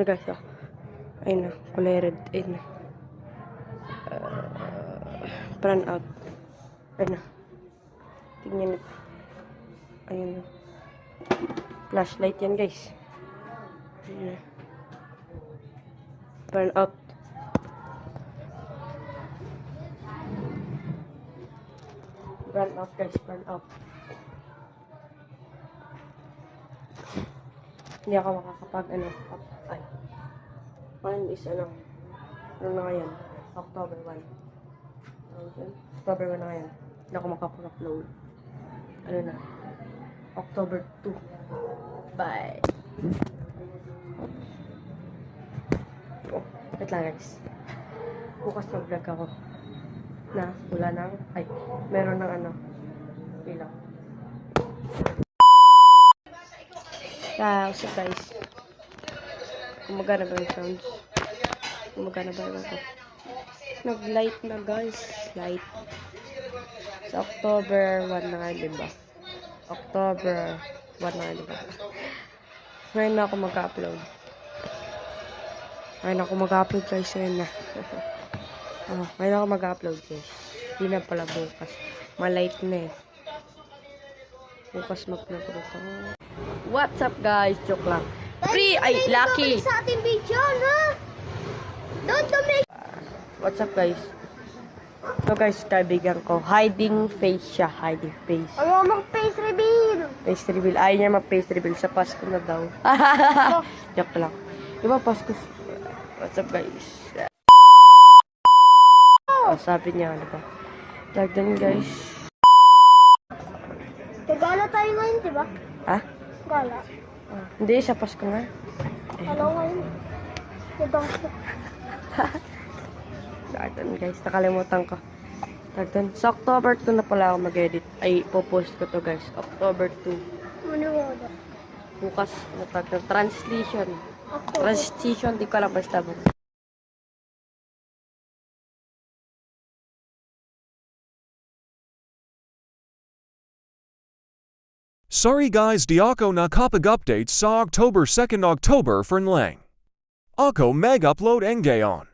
guys, oh. Ayun na, kulay red. Ayun na. Brand out. Ayun na. Tingnan nyo. Ayun na. Flashlight yan, guys. Ayun na. Burn out. Burn out, guys. Burn out. Hindi ako makakapag ay. Mine is ano na ngayon? October 1. October 1 na ngayon. Hindi ako makapag-upload. Ano na? October 2. Bye. Oh, wait lang guys. Bukas mag-vlog ako. Na wala nang, meron ng ano. Ilaw. So guys. Gumagana ba yung sounds? Gumagana ba yung ito? Nag-light na guys. Light. Sa October 1 na nga, diba? October 1 na nga, diba? Ngayon na ako mag-upload. Ngayon ako mag-upload guys. Ngayon na. Ngayon ako mag-upload guys. Hindi na pala bukas. Malight na eh. Bukas mag-upload ako. What's up guys? Joke lang. Lucky! Sa ating video, no? Don't make... What's up guys? So guys, kaibigan ko. Hiding face siya. Hiding face. Ayaw mag-face reveal. Face reveal. Ayaw niya mag-face reveal. Sa Pasko na daw. Joke lang. Diba Pasko? What's up guys? Sabi niya, diba? Lagdan guys. Gala tayo ngayon, diba? Ha? Gala. Hindi, sa Pasko nga. Gala ngayon. Diba? Lagdan guys, nakalimutan ko. Lagdan. Sa October 2 na pala ako mag-edit. Ay, popost ko to guys. October 2. Maniwala. Bukas, natag translation. October. Translation, di ko alam basta ba. Sorry guys, di ako nakapag-update sa October 2 October for Nlang. Ako mag-upload ngayon.